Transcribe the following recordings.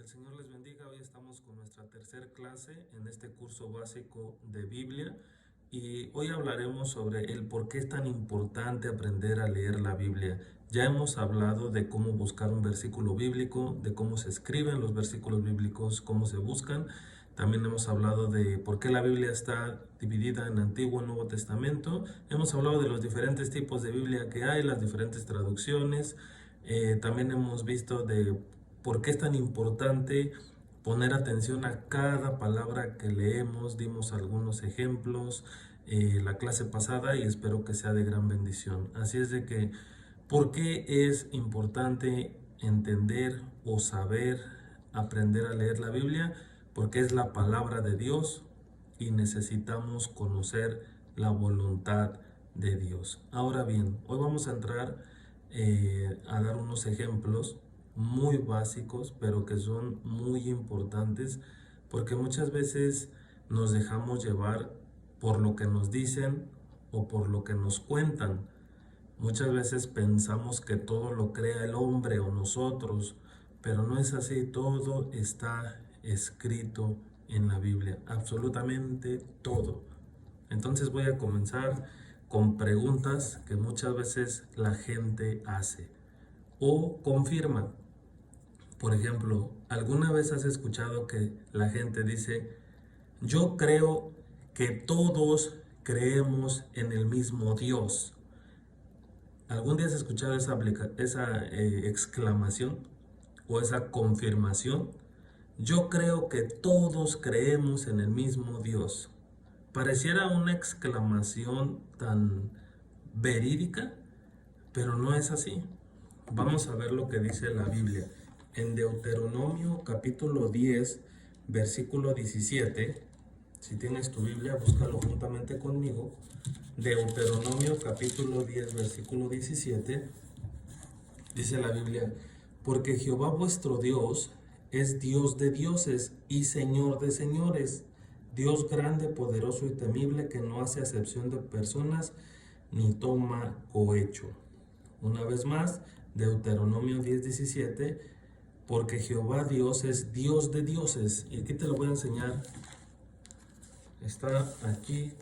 Que el Señor les bendiga. Hoy estamos con nuestra tercera clase en este curso básico de Biblia y hoy hablaremos sobre el por qué es tan importante aprender a leer la Biblia. Ya hemos hablado de cómo buscar un versículo bíblico, de cómo se escriben los versículos bíblicos, cómo se buscan. También hemos hablado de por qué la Biblia está dividida en Antiguo y Nuevo Testamento. Hemos hablado de los diferentes tipos de Biblia que hay, las diferentes traducciones. También hemos visto de por qué es tan importante poner atención a cada palabra que leemos. Dimos algunos ejemplos la clase pasada y espero que sea de gran bendición. Así es de que, ¿por qué es importante entender o saber aprender a leer la Biblia? Porque es la palabra de Dios y necesitamos conocer la voluntad de Dios. Ahora bien, hoy vamos a entrar a dar unos ejemplos muy básicos, pero que son muy importantes, porque muchas veces nos dejamos llevar por lo que nos dicen o por lo que nos cuentan. Muchas veces pensamos que todo lo crea el hombre o nosotros, pero no es así. Todo está escrito en la Biblia, absolutamente todo. Entonces voy a comenzar con preguntas que muchas veces la gente hace o confirma. Por ejemplo, ¿alguna vez has escuchado que la gente dice: yo creo que todos creemos en el mismo Dios? ¿Algún día has escuchado esa exclamación o esa confirmación? Yo creo que todos creemos en el mismo Dios. Pareciera una exclamación tan verídica, pero no es así. Vamos a ver lo que dice la Biblia. En Deuteronomio capítulo 10, versículo 17, si tienes tu Biblia, búscalo juntamente conmigo. Deuteronomio capítulo 10, versículo 17, dice la Biblia: porque Jehová vuestro Dios es Dios de dioses y Señor de señores, Dios grande, poderoso y temible, que no hace acepción de personas ni toma cohecho. Una vez más, Deuteronomio 10:17, porque Jehová Dios es Dios de dioses. Y aquí te lo voy a enseñar. Está aquí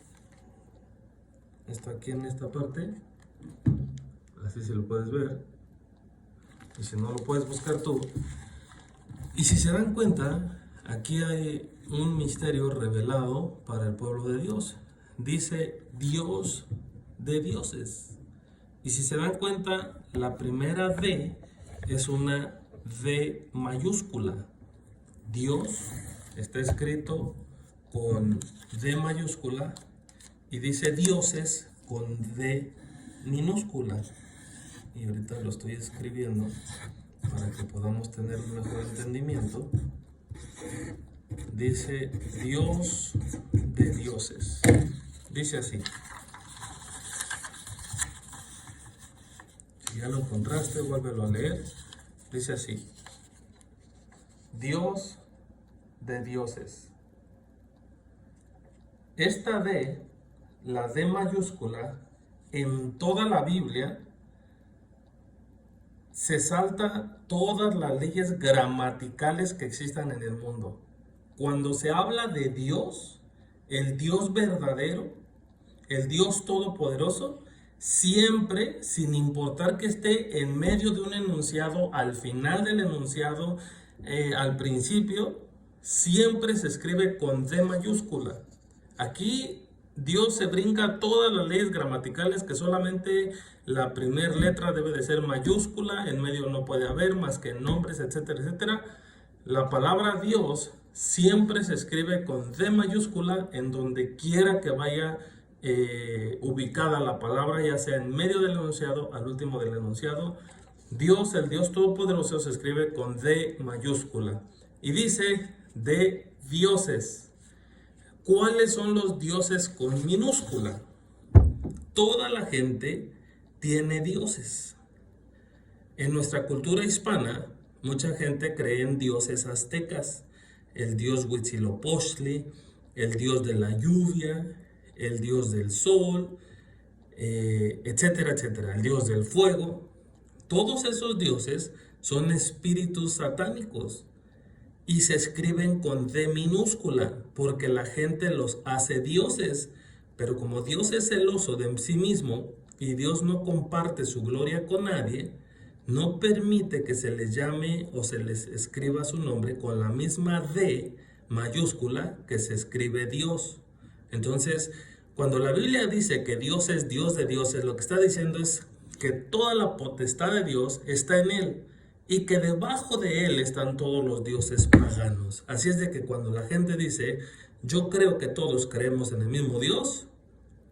en esta parte. Así se lo puedes ver. Y si no, lo puedes buscar tú. Y si se dan cuenta, aquí hay un misterio revelado para el pueblo de Dios. Dice Dios de dioses. Y si se dan cuenta, la primera D es una D mayúscula. Dios está escrito con D mayúscula y dice dioses con D minúscula. Y ahorita lo estoy escribiendo para que podamos tener un mejor entendimiento. Dice Dios de dioses. Dice así. Si ya lo encontraste, vuélvelo a leer. Dice así: Dios de dioses. Esta D, la D mayúscula, en toda la Biblia se salta todas las leyes gramaticales que existan en el mundo. Cuando se habla de Dios, el Dios verdadero, el Dios todopoderoso, siempre, sin importar que esté en medio de un enunciado, al final del enunciado, al principio, siempre se escribe con D mayúscula. Aquí Dios se brinca todas las leyes gramaticales, que solamente la primera letra debe de ser mayúscula, en medio no puede haber más que nombres, etcétera, etcétera. La palabra Dios siempre se escribe con D mayúscula en donde quiera que vaya ubicada la palabra, ya sea en medio del enunciado, al último del enunciado. Dios, el Dios todopoderoso, se escribe con D mayúscula. Y dice de dioses. ¿Cuáles son los dioses con minúscula? Toda la gente tiene dioses. En nuestra cultura hispana, mucha gente cree en dioses aztecas. El dios Huitzilopochtli, el dios de la lluvia, el dios del sol, etcétera, etcétera. El dios del fuego. Todos esos dioses son espíritus satánicos. y se escriben con D minúscula, porque la gente los hace dioses. Pero como Dios es celoso de sí mismo y Dios no comparte su gloria con nadie, no permite que se les llame o se les escriba su nombre con la misma D mayúscula que se escribe Dios. Entonces, cuando la Biblia dice que Dios es Dios de dioses, lo que está diciendo es que toda la potestad de Dios está en Él y que debajo de Él están todos los dioses paganos. Así es de que cuando la gente dice, yo creo que todos creemos en el mismo Dios,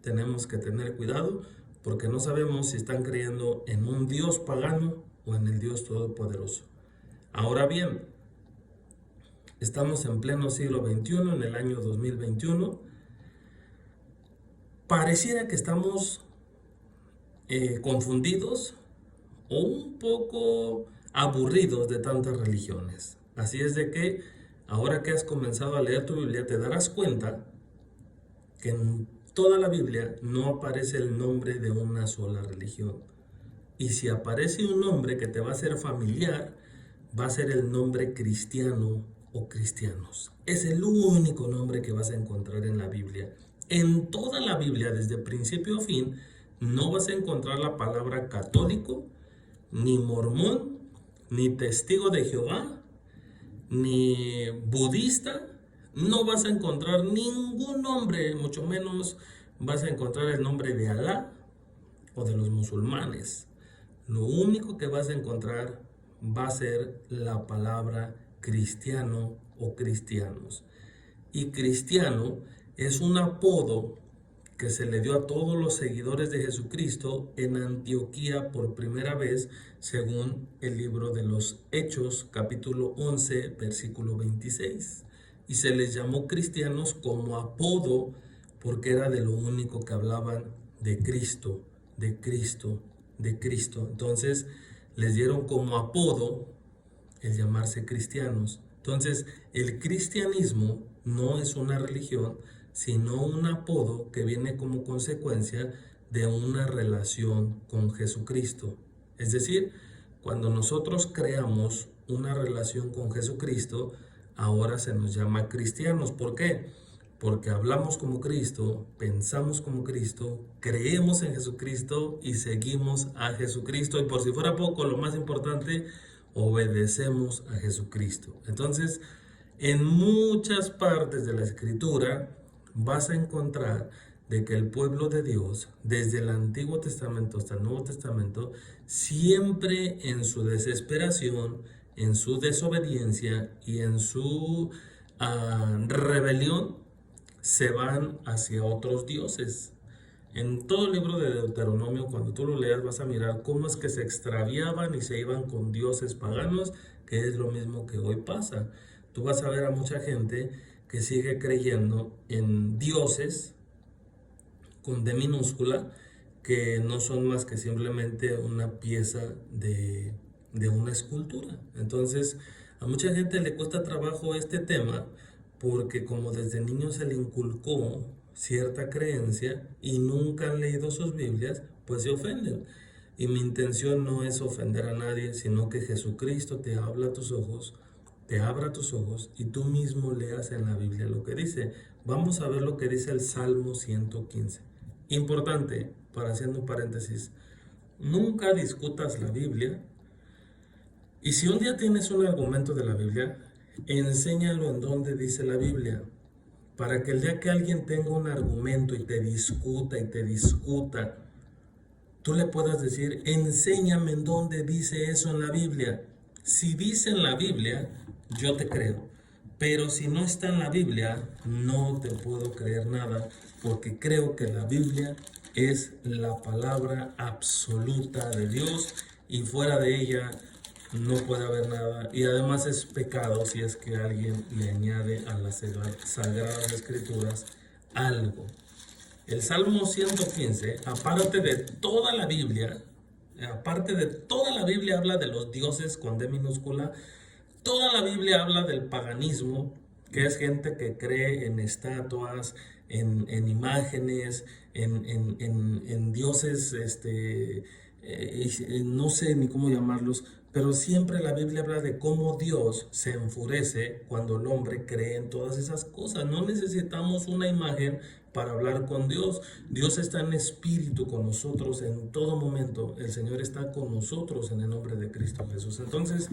tenemos que tener cuidado porque no sabemos si están creyendo en un Dios pagano o en el Dios todopoderoso. Ahora bien, estamos en pleno siglo XXI, en el año 2021. Pareciera que estamos confundidos o un poco aburridos de tantas religiones. Así es de que ahora que has comenzado a leer tu Biblia te darás cuenta que en toda la Biblia no aparece el nombre de una sola religión. Y si aparece un nombre que te va a ser familiar, va a ser el nombre cristiano o cristianos. Es el único nombre que vas a encontrar en la Biblia. En toda la Biblia, desde principio a fin, no vas a encontrar la palabra católico, ni mormón, ni testigo de Jehová, ni budista. No vas a encontrar ningún nombre, mucho menos vas a encontrar el nombre de Alá o de los musulmanes. Lo único que vas a encontrar va a ser la palabra cristiano o cristianos. Y cristiano es un apodo que se le dio a todos los seguidores de Jesucristo en Antioquía por primera vez, según el libro de los Hechos, capítulo 11, versículo 26. Y se les llamó cristianos como apodo porque era de lo único que hablaban de Cristo, de Cristo, de Cristo. Entonces les dieron como apodo el llamarse cristianos. Entonces el cristianismo no es una religión, sino un apodo que viene como consecuencia de una relación con Jesucristo. Es decir, cuando nosotros creamos una relación con Jesucristo, ahora se nos llama cristianos. ¿Por qué? Porque hablamos como Cristo, pensamos como Cristo, creemos en Jesucristo y seguimos a Jesucristo. Y por si fuera poco, lo más importante, obedecemos a Jesucristo. Entonces, en muchas partes de la Escritura vas a encontrar de que el pueblo de Dios, desde el Antiguo Testamento hasta el Nuevo Testamento, siempre en su desesperación, en su desobediencia y en su rebelión, se van hacia otros dioses. En todo el libro de Deuteronomio, cuando tú lo leas, vas a mirar cómo es que se extraviaban y se iban con dioses paganos, que es lo mismo que hoy pasa. Tú vas a ver a mucha gente que sigue creyendo en dioses con D minúscula, que no son más que simplemente una pieza de una escultura. Entonces, a mucha gente le cuesta trabajo este tema porque como desde niño se le inculcó cierta creencia y nunca han leído sus Biblias, pues se ofenden. Y mi intención no es ofender a nadie, sino que Jesucristo te habla a tus ojos, te abra tus ojos y tú mismo leas en la Biblia lo que dice. Vamos a ver lo que dice el Salmo 115. Importante, para haciendo un paréntesis, nunca discutas la Biblia. Y si un día tienes un argumento de la Biblia, enséñalo en donde dice la Biblia, para que el día que alguien tenga un argumento y te discuta, tú le puedas decir, enséñame en dónde dice eso en la Biblia. Si dice en la Biblia, yo te creo. Pero si no está en la Biblia, no te puedo creer nada, porque creo que la Biblia es la palabra absoluta de Dios y fuera de ella no puede haber nada. Y además es pecado si es que alguien le añade a las Sagradas Escrituras algo. El Salmo 115, aparte de toda la Biblia, habla de los dioses con D minúscula. Toda la Biblia habla del paganismo, que es gente que cree en estatuas, en imágenes, en dioses, no sé ni cómo llamarlos, Pero siempre la Biblia habla de cómo Dios se enfurece cuando el hombre cree en todas esas cosas. No necesitamos una imagen para hablar con Dios. Dios está en espíritu con nosotros en todo momento. El Señor está con nosotros en el nombre de Cristo Jesús. Entonces,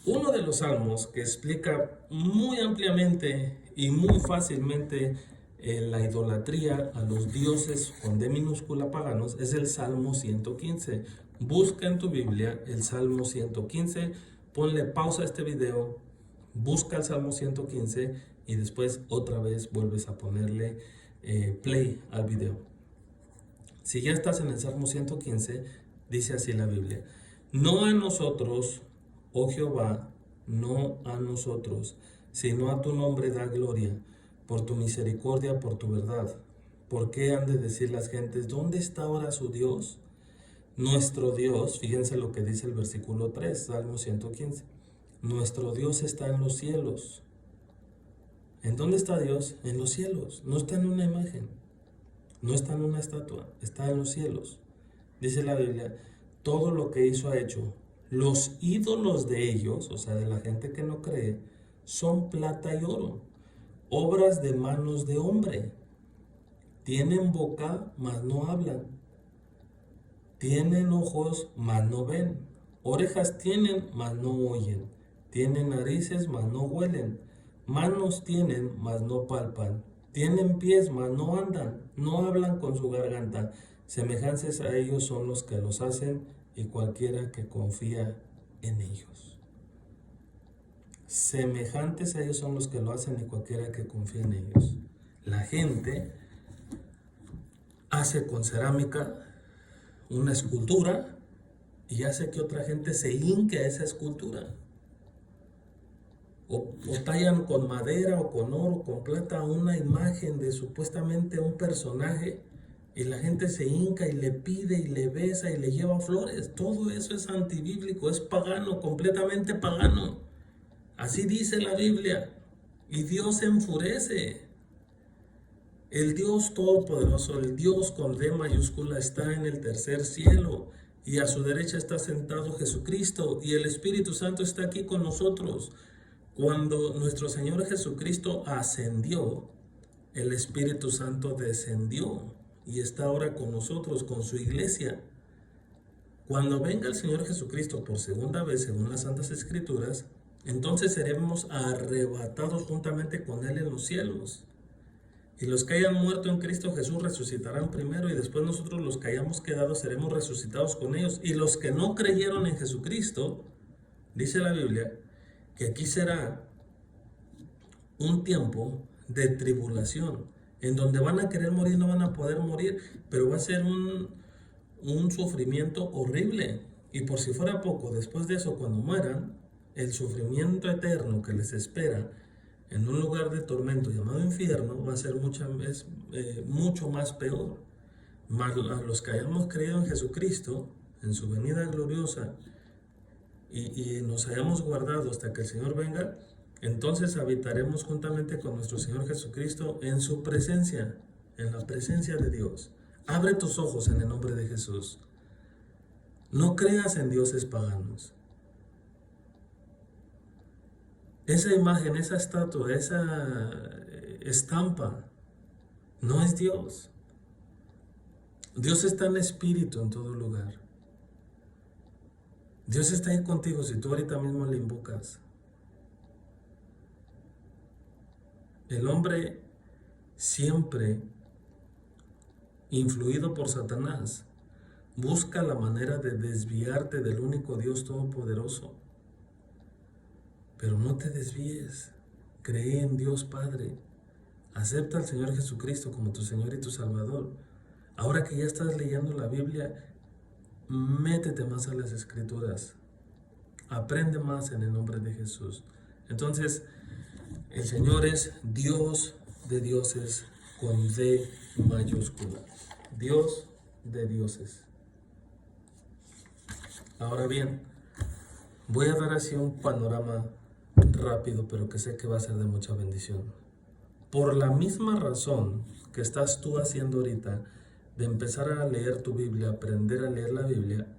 uno de los salmos que explica muy ampliamente y muy fácilmente la idolatría a los dioses con D minúscula paganos es el Salmo 115. Busca en tu Biblia el Salmo 115, ponle pausa a este video, busca el Salmo 115 y después otra vez vuelves a ponerle play al video. Si ya estás en el Salmo 115, dice así la Biblia: no a nosotros, oh Jehová, no a nosotros, sino a tu nombre da gloria, por tu misericordia, por tu verdad. ¿Por qué han de decir las gentes, ¿dónde está ahora su Dios? Nuestro Dios, fíjense lo que dice el versículo 3, Salmo 115. Nuestro Dios está en los cielos. ¿En dónde está Dios? En los cielos. No está en una imagen, no está en una estatua, está en los cielos. Dice la Biblia, todo lo que hizo ha hecho. Los ídolos de ellos, o sea, de la gente que no cree, son plata y oro, obras de manos de hombre. Tienen boca, mas no hablan. Tienen ojos, mas no ven. Orejas tienen, mas no oyen. Tienen narices, mas no huelen. Manos tienen, mas no palpan. Tienen pies, mas no andan. No hablan con su garganta. Semejantes a ellos son los que los hacen y cualquiera que confía en ellos. Semejantes a ellos son los que lo hacen y cualquiera que confía en ellos. La gente hace con cerámica una escultura y hace que otra gente se hinque a esa escultura. O tallan con madera o con oro, con plata, una imagen de supuestamente un personaje y la gente se hinca y le pide y le besa y le lleva flores. Todo eso es antibíblico, es pagano, completamente pagano. Así dice la Biblia. Y Dios se enfurece. El Dios Todopoderoso, el Dios con D mayúscula, está en el tercer cielo y a su derecha está sentado Jesucristo y el Espíritu Santo está aquí con nosotros. Cuando nuestro Señor Jesucristo ascendió, el Espíritu Santo descendió y está ahora con nosotros, con su iglesia. Cuando venga el Señor Jesucristo por segunda vez, según las Santas Escrituras, entonces seremos arrebatados juntamente con Él en los cielos. Y los que hayan muerto en Cristo Jesús resucitarán primero y después nosotros los que hayamos quedado seremos resucitados con ellos. Y los que no creyeron en Jesucristo, dice la Biblia, que aquí será un tiempo de tribulación, en donde van a querer morir, no van a poder morir, pero va a ser un sufrimiento horrible. Y por si fuera poco, después de eso, cuando mueran, el sufrimiento eterno que les espera en un lugar de tormento llamado infierno va a ser mucho más peor. Mas a los que hayamos creído en Jesucristo, en su venida gloriosa, y nos hayamos guardado hasta que el Señor venga, entonces habitaremos juntamente con nuestro Señor Jesucristo en su presencia, en la presencia de Dios. Abre tus ojos en el nombre de Jesús. No creas en dioses paganos. Esa imagen, esa estatua, esa estampa, no es Dios. Dios está en espíritu en todo lugar. Dios está ahí contigo si tú ahorita mismo le invocas. El hombre siempre, influido por Satanás, busca la manera de desviarte del único Dios todopoderoso. Pero no te desvíes. Cree en Dios Padre. Acepta al Señor Jesucristo como tu Señor y tu Salvador. Ahora que ya estás leyendo la Biblia, métete más a las Escrituras. Aprende más en el nombre de Jesús. Entonces, el Señor es Dios de dioses con D mayúscula. Dios de dioses. Ahora bien, voy a dar así un panorama rápido, pero que sé que va a ser de mucha bendición. Por la misma razón que estás tú haciendo ahorita, de empezar a leer tu Biblia, aprender a leer la Biblia,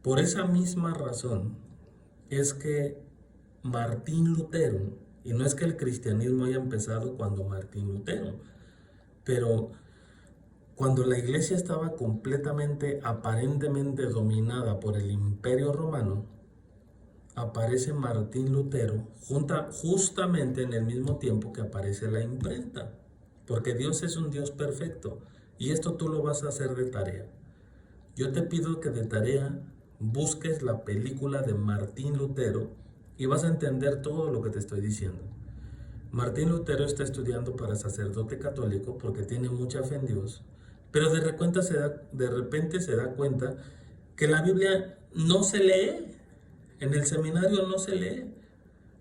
Por esa misma razón es que Martín Lutero, y no es que el cristianismo haya empezado cuando Martín Lutero, pero cuando la iglesia estaba completamente, aparentemente dominada por el Imperio Romano, aparece Martín Lutero justamente en el mismo tiempo que aparece la imprenta, porque Dios es un Dios perfecto, y esto tú lo vas a hacer de tarea. Yo te pido que de tarea busques la película de Martín Lutero y vas a entender todo lo que te estoy diciendo. Martín Lutero está estudiando para sacerdote católico porque tiene mucha fe en Dios, pero de repente se da cuenta que la Biblia no se lee, en el seminario no se lee.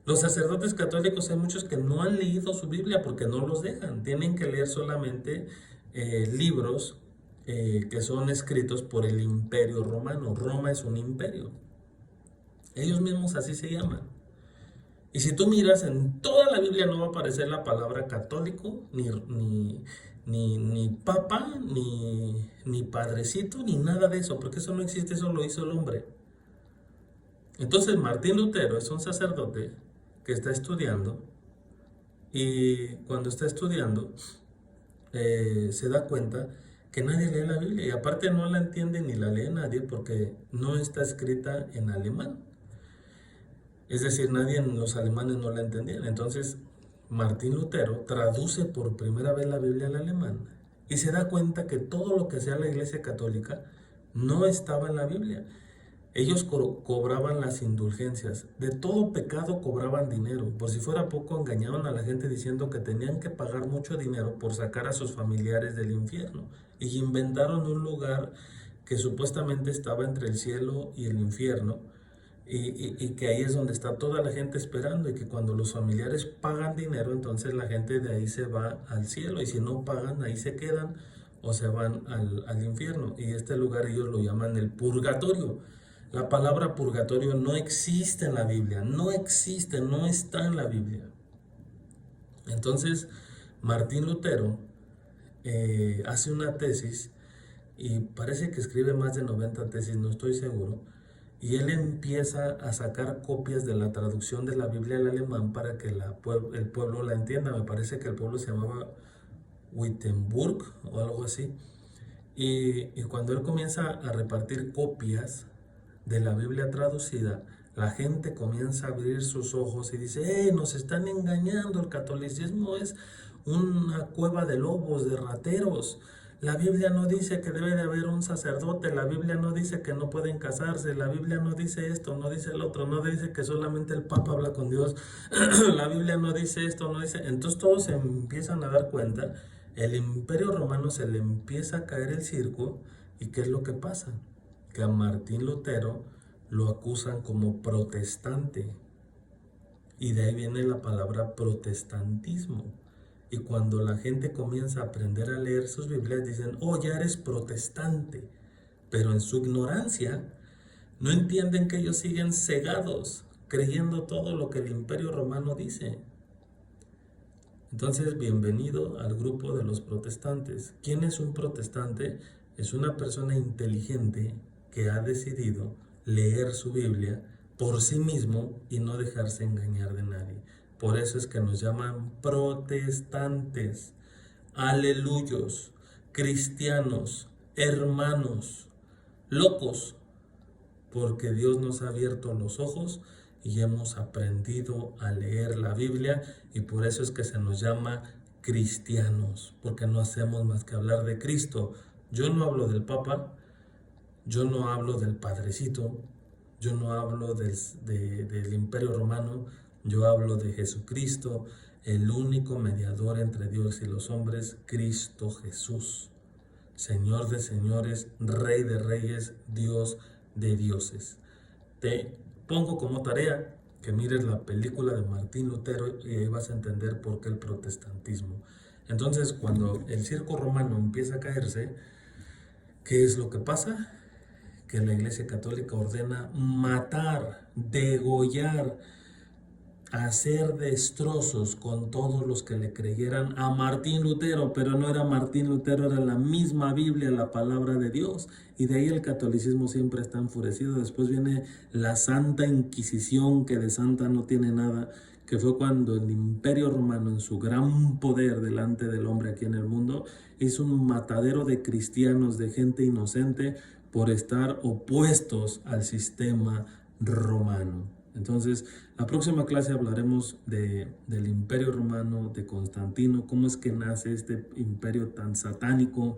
Los sacerdotes católicos hay muchos que no han leído su Biblia porque no los dejan, tienen que leer solamente libros que son escritos por el Imperio Romano. Roma es un imperio, ellos mismos así se llaman. Y si tú miras, en toda la Biblia no va a aparecer la palabra católico, ni papa, ni padrecito, ni nada de eso, porque eso no existe, eso lo hizo el hombre. Entonces Martín Lutero es un sacerdote que está estudiando, y cuando está estudiando se da cuenta que nadie lee la Biblia, y aparte no la entiende ni la lee nadie porque no está escrita en alemán. Es decir, los alemanes no la entendían. Entonces, Martín Lutero traduce por primera vez la Biblia al alemán y se da cuenta que todo lo que hacía la Iglesia Católica no estaba en la Biblia. Ellos cobraban las indulgencias. De todo pecado cobraban dinero. Por si fuera poco, engañaban a la gente diciendo que tenían que pagar mucho dinero por sacar a sus familiares del infierno. Y inventaron un lugar que supuestamente estaba entre el cielo y el infierno, y que ahí es donde está toda la gente esperando, y que cuando los familiares pagan dinero, entonces la gente de ahí se va al cielo, y si no pagan, ahí se quedan o se van al infierno. Y este lugar ellos lo llaman el purgatorio. La palabra purgatorio no existe en la Biblia, no existe, no está en la Biblia. Entonces Martín Lutero hace una tesis, y parece que escribe más de 90 tesis, no estoy seguro, y él empieza a sacar copias de la traducción de la Biblia al alemán para que el pueblo la entienda. Me parece que el pueblo se llamaba Wittenberg o algo así. Y cuando él comienza a repartir copias de la Biblia traducida, la gente comienza a abrir sus ojos y dice: nos están engañando, el catolicismo es una cueva de lobos, de rateros. La Biblia no dice que debe de haber un sacerdote, la Biblia no dice que no pueden casarse, la Biblia no dice esto, no dice el otro, no dice que solamente el Papa habla con Dios, la Biblia no dice esto, no dice... Entonces todos se empiezan a dar cuenta, el Imperio Romano se le empieza a caer el circo, y ¿qué es lo que pasa? Que a Martín Lutero lo acusan como protestante, y de ahí viene la palabra protestantismo. Y cuando la gente comienza a aprender a leer sus Biblias, dicen: ya eres protestante. Pero en su ignorancia no entienden que ellos siguen cegados, creyendo todo lo que el Imperio Romano dice. Entonces, bienvenido al grupo de los protestantes. ¿Quién es un protestante? Es una persona inteligente que ha decidido leer su Biblia por sí mismo y no dejarse engañar de nadie. Por eso es que nos llaman protestantes, aleluyos, cristianos, hermanos, locos, porque Dios nos ha abierto los ojos y hemos aprendido a leer la Biblia, y por eso es que se nos llama cristianos, porque no hacemos más que hablar de Cristo. Yo no hablo del Papa, yo no hablo del Padrecito, yo no hablo del Imperio Romano, yo hablo de Jesucristo, el único mediador entre Dios y los hombres, Cristo Jesús, Señor de señores, Rey de reyes, Dios de dioses. Te pongo como tarea que mires la película de Martín Lutero y ahí vas a entender por qué el protestantismo. Entonces, cuando el circo romano empieza a caerse, ¿qué es lo que pasa? Que la Iglesia Católica ordena matar, degollar hacer destrozos con todos los que le creyeran a Martín Lutero, pero no era Martín Lutero, era la misma Biblia, la palabra de Dios, y de ahí el catolicismo siempre está enfurecido. Después viene la Santa Inquisición, que de santa no tiene nada, que fue cuando el Imperio Romano, en su gran poder delante del hombre aquí en el mundo, hizo un matadero de cristianos, de gente inocente, por estar opuestos al sistema romano. Entonces, la próxima clase hablaremos del Imperio Romano, de Constantino, cómo es que nace este imperio tan satánico,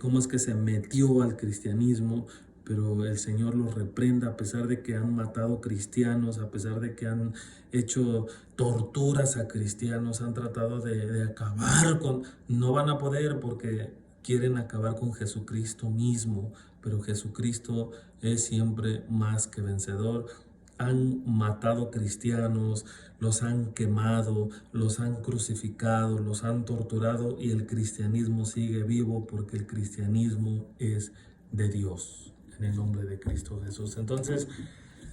cómo es que se metió al cristianismo, pero el Señor los reprenda a pesar de que han matado cristianos, a pesar de que han hecho torturas a cristianos, han tratado de acabar con... No van a poder porque quieren acabar con Jesucristo mismo, pero Jesucristo es siempre más que vencedor. Han matado cristianos, los han quemado, los han crucificado, los han torturado y el cristianismo sigue vivo porque el cristianismo es de Dios, en el nombre de Cristo Jesús. Entonces,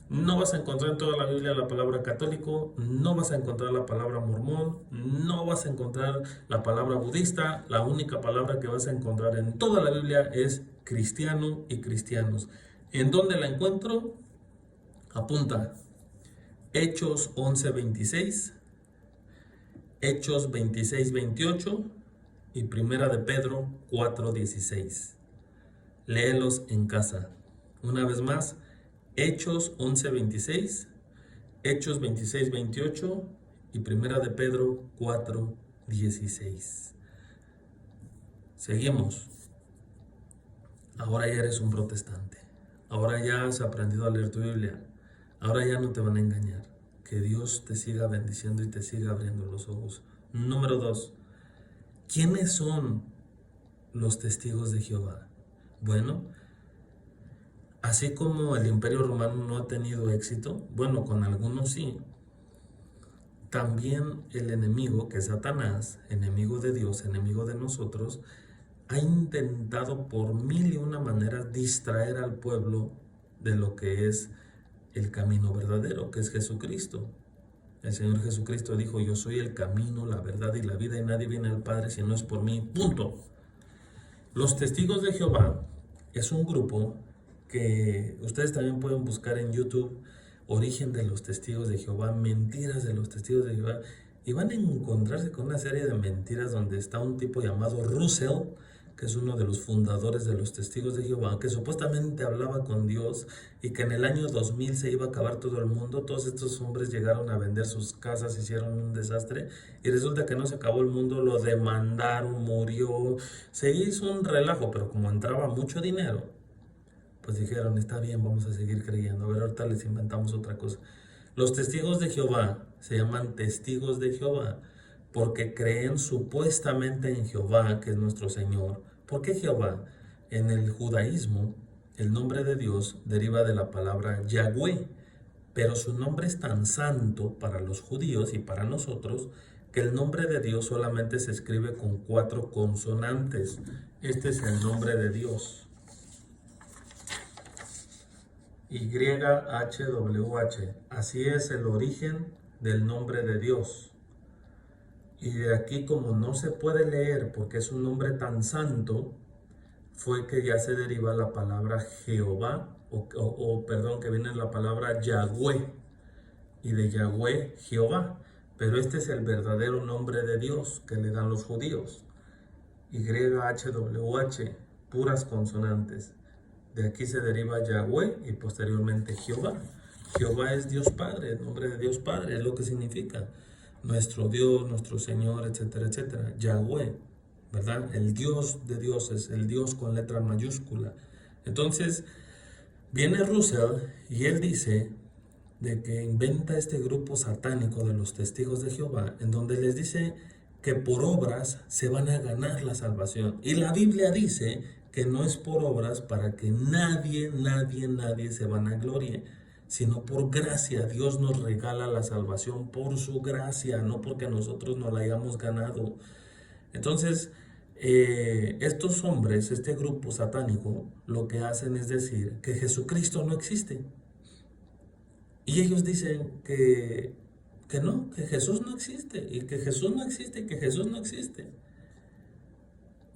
no vas a encontrar en toda la Biblia la palabra católico, no vas a encontrar la palabra mormón, no vas a encontrar la palabra budista. La única palabra que vas a encontrar en toda la Biblia es cristiano y cristianos. ¿En dónde la encuentro? Apunta: Hechos 11:26, Hechos 26:28 y Primera de Pedro 4:16. Léelos en casa. Una vez más, Hechos 11:26, Hechos 26:28 y Primera de Pedro 4:16. Seguimos. Ahora ya eres un protestante. Ahora ya has aprendido a leer tu Biblia. Ahora ya no te van a engañar. Que Dios te siga bendiciendo y te siga abriendo los ojos. Número 2. ¿Quiénes son los testigos de Jehová? Bueno, así como el Imperio Romano no ha tenido éxito, bueno, con algunos sí, también el enemigo, que es Satanás, enemigo de Dios, enemigo de nosotros, ha intentado por mil y una maneras distraer al pueblo de lo que es el camino verdadero, que es Jesucristo. El Señor Jesucristo dijo: yo soy el camino, la verdad y la vida, y nadie viene al Padre si no es por mí. Punto. Los testigos de Jehová es un grupo que ustedes también pueden buscar en YouTube: origen de los testigos de Jehová, mentiras de los testigos de Jehová, y van a encontrarse con una serie de mentiras donde está un tipo llamado Russell, que es uno de los fundadores de los testigos de Jehová, que supuestamente hablaba con Dios y que en el año 2000 se iba a acabar todo el mundo. Todos estos hombres llegaron a vender sus casas, hicieron un desastre y resulta que no se acabó el mundo, lo demandaron, murió, se hizo un relajo, pero como entraba mucho dinero, pues dijeron: está bien, vamos a seguir creyendo, a ver, ahorita les inventamos otra cosa. Los testigos de Jehová se llaman testigos de Jehová porque creen supuestamente en Jehová, que es nuestro Señor. ¿Por qué Jehová? En el judaísmo, el nombre de Dios deriva de la palabra Yahweh, pero su nombre es tan santo para los judíos y para nosotros que el nombre de Dios solamente se escribe con 4 consonantes. Este es el nombre de Dios: YHWH. Así es el origen del nombre de Dios. Y de aquí, como no se puede leer porque es un nombre tan santo, fue que ya se deriva la palabra Jehová, perdón, que viene la palabra Yahweh, y de Yahweh, Jehová. Pero este es el verdadero nombre de Dios que le dan los judíos: YHWH, puras consonantes. De aquí se deriva Yahweh y posteriormente Jehová. Jehová es Dios Padre, el nombre de Dios Padre, es lo que significa nuestro Dios, nuestro Señor, etcétera, etcétera. Yahweh, ¿verdad? El Dios de dioses, el Dios con letra mayúscula. Entonces, viene Russell y él dice de que inventa este grupo satánico de los testigos de Jehová, en donde les dice que por obras se van a ganar la salvación. Y la Biblia dice que no es por obras para que nadie se vanaglorie, sino por gracia. Dios nos regala la salvación por su gracia, no porque nosotros nos la hayamos ganado. Entonces, estos hombres, este grupo satánico, lo que hacen es decir que Jesucristo no existe. Y ellos dicen que que no, que Jesús no existe, y que Jesús no existe, y que Jesús no existe.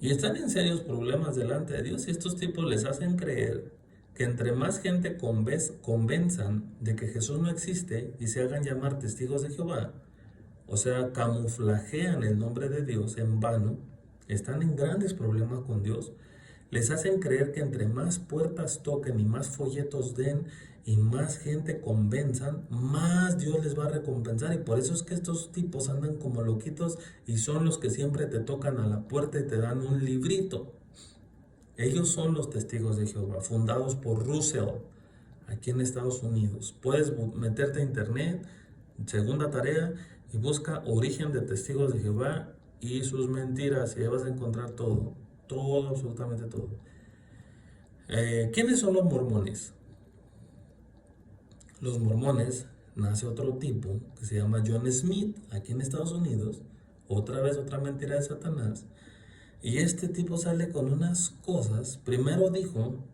Y están en serios problemas delante de Dios, y estos tipos les hacen creer que entre más gente convenzan de que Jesús no existe y se hagan llamar testigos de Jehová, o sea, camuflajean el nombre de Dios en vano, están en grandes problemas con Dios. Les hacen creer que entre más puertas toquen y más folletos den y más gente convenzan, más Dios les va a recompensar. Y por eso es que estos tipos andan como loquitos y son los que siempre te tocan a la puerta y te dan un librito. Ellos son los testigos de Jehová, fundados por Russell, aquí en Estados Unidos. Puedes meterte a internet, segunda tarea, y busca origen de testigos de Jehová y sus mentiras, y ahí vas a encontrar todo, absolutamente todo. ¿Quiénes son los mormones? Los mormones, nace otro tipo que se llama John Smith, aquí en Estados Unidos, otra vez otra mentira de Satanás, y este tipo sale con unas cosas. Primero dijo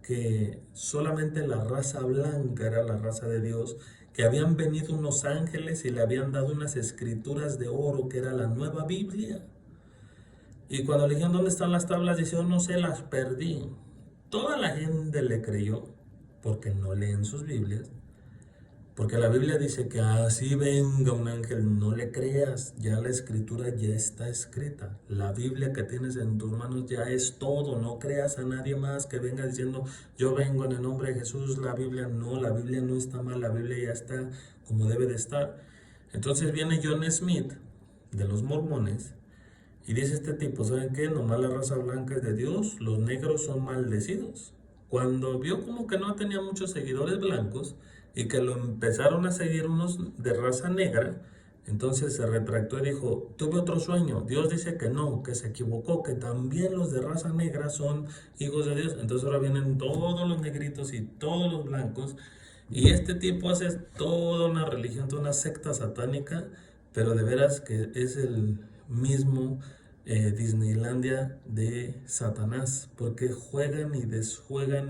que solamente la raza blanca era la raza de Dios, que habían venido unos ángeles y le habían dado unas escrituras de oro que era la nueva Biblia. Y cuando le dijeron dónde están las tablas, dice, no sé, las perdí. Toda la gente le creyó porque no leen sus Biblias. Porque la Biblia dice que así venga un ángel, no le creas, ya la escritura ya está escrita. La Biblia que tienes en tus manos ya es todo, no creas a nadie más que venga diciendo yo vengo en el nombre de Jesús. La Biblia no está mal, la Biblia ya está como debe de estar. Entonces viene John Smith de los mormones y dice este tipo, ¿saben qué? Nomás la raza blanca es de Dios, los negros son maldecidos. Cuando vio como que no tenía muchos seguidores blancos y que lo empezaron a seguir unos de raza negra, entonces se retractó y dijo, tuve otro sueño, Dios dice que no, que se equivocó, que también los de raza negra son hijos de Dios. Entonces ahora vienen todos los negritos y todos los blancos, y este tipo hace toda una religión, toda una secta satánica, pero de veras que es el mismo Disneylandia de Satanás, porque juegan y desjuegan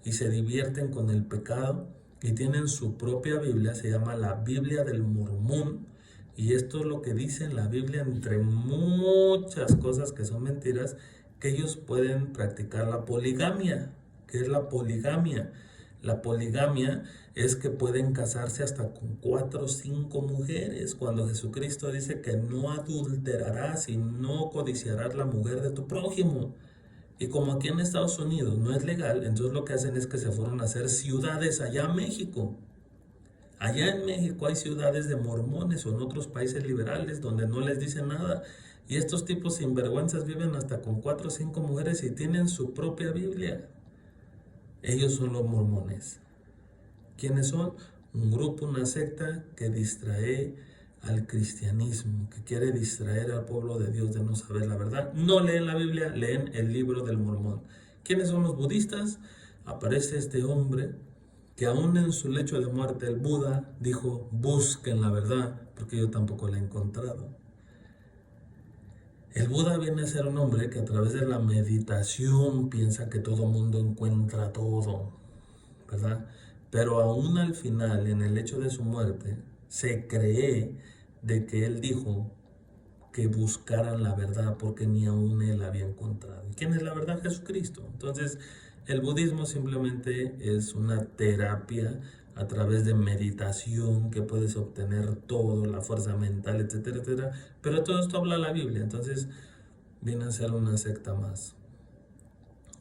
y se divierten con el pecado, y tienen su propia Biblia, se llama la Biblia del Mormón, y esto es lo que dice en la Biblia, entre muchas cosas que son mentiras, que ellos pueden practicar la poligamia. ¿Qué es la poligamia? La poligamia es que pueden casarse hasta con 4 o 5 mujeres, cuando Jesucristo dice que no adulterarás y no codiciarás la mujer de tu prójimo. Y como aquí en Estados Unidos no es legal, entonces lo que hacen es que se fueron a hacer ciudades allá en México. Allá en México hay ciudades de mormones o en otros países liberales donde no les dicen nada. Y estos tipos sinvergüenzas viven hasta con 4 o 5 mujeres y tienen su propia Biblia. Ellos son los mormones. ¿Quiénes son? Un grupo, una secta que distrae al cristianismo, que quiere distraer al pueblo de Dios de no saber la verdad. No leen la Biblia, leen el libro del Mormón. ¿Quiénes son los budistas? Aparece este hombre que aún en su lecho de muerte, el Buda dijo, busquen la verdad, porque yo tampoco la he encontrado. El Buda viene a ser un hombre que a través de la meditación piensa que todo mundo encuentra todo, ¿verdad? Pero aún al final, en el hecho de su muerte, se cree de que él dijo que buscaran la verdad porque ni aún él la había encontrado. ¿Y quién es la verdad? Jesucristo. Entonces, el budismo simplemente es una terapia a través de meditación que puedes obtener todo, la fuerza mental, etcétera, etcétera. Pero todo esto habla la Biblia, entonces viene a ser una secta más.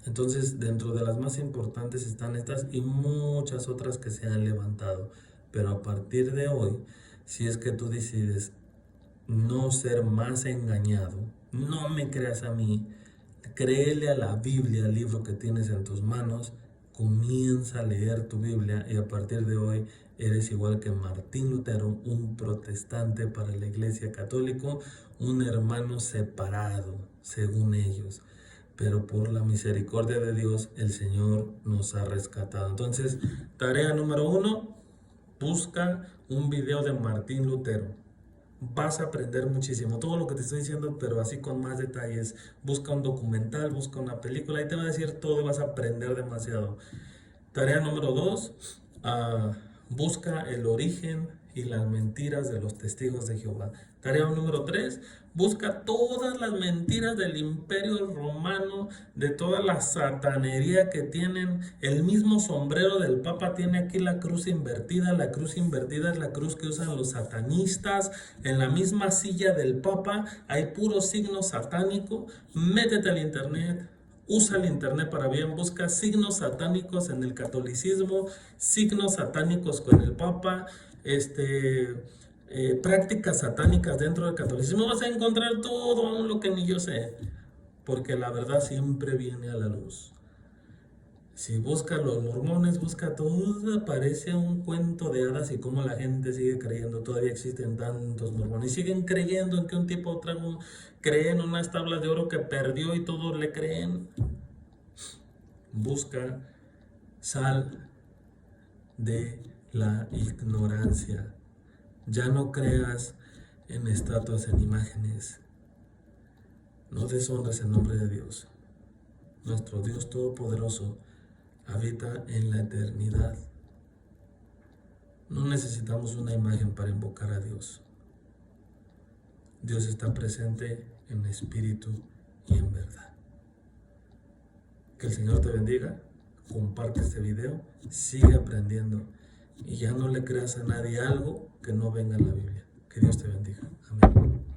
Entonces, dentro de las más importantes están estas y muchas otras que se han levantado. Pero a partir de hoy, si es que tú decides no ser más engañado, no me creas a mí, créele a la Biblia, al libro que tienes en tus manos, comienza a leer tu Biblia y a partir de hoy eres igual que Martín Lutero, un protestante para la Iglesia Católica, un hermano separado, según ellos. Pero por la misericordia de Dios, el Señor nos ha rescatado. Entonces, tarea número 1, busca un video de Martín Lutero. Vas a aprender muchísimo, todo lo que te estoy diciendo, pero así con más detalles. Busca un documental, busca una película, y te va a decir todo y vas a aprender demasiado. Tarea número 2, busca el origen y las mentiras de los testigos de Jehová. Tarea número 3, busca todas las mentiras del imperio romano, de toda la satanería que tienen. El mismo sombrero del Papa tiene aquí la cruz invertida. La cruz invertida es la cruz que usan los satanistas. En la misma silla del Papa hay puro signo satánico. Métete al internet. Usa el internet para bien, busca signos satánicos en el catolicismo, signos satánicos con el Papa, prácticas satánicas dentro del catolicismo. Vas a encontrar todo lo que ni yo sé, porque la verdad siempre viene a la luz. Si buscas los mormones, busca todo, parece un cuento de hadas y cómo la gente sigue creyendo. Todavía existen tantos mormones y siguen creyendo en que un tipo trajo, creen unas tablas de oro que perdió y todos le creen. Busca, sal de la ignorancia. Ya no creas en estatuas, en imágenes. No deshonres el nombre de Dios. Nuestro Dios Todopoderoso habita en la eternidad. No necesitamos una imagen para invocar a Dios. Dios está presente en espíritu y en verdad. Que el Señor te bendiga. Comparte este video. Sigue aprendiendo. Y ya no le creas a nadie algo que no venga en la Biblia. Que Dios te bendiga. Amén.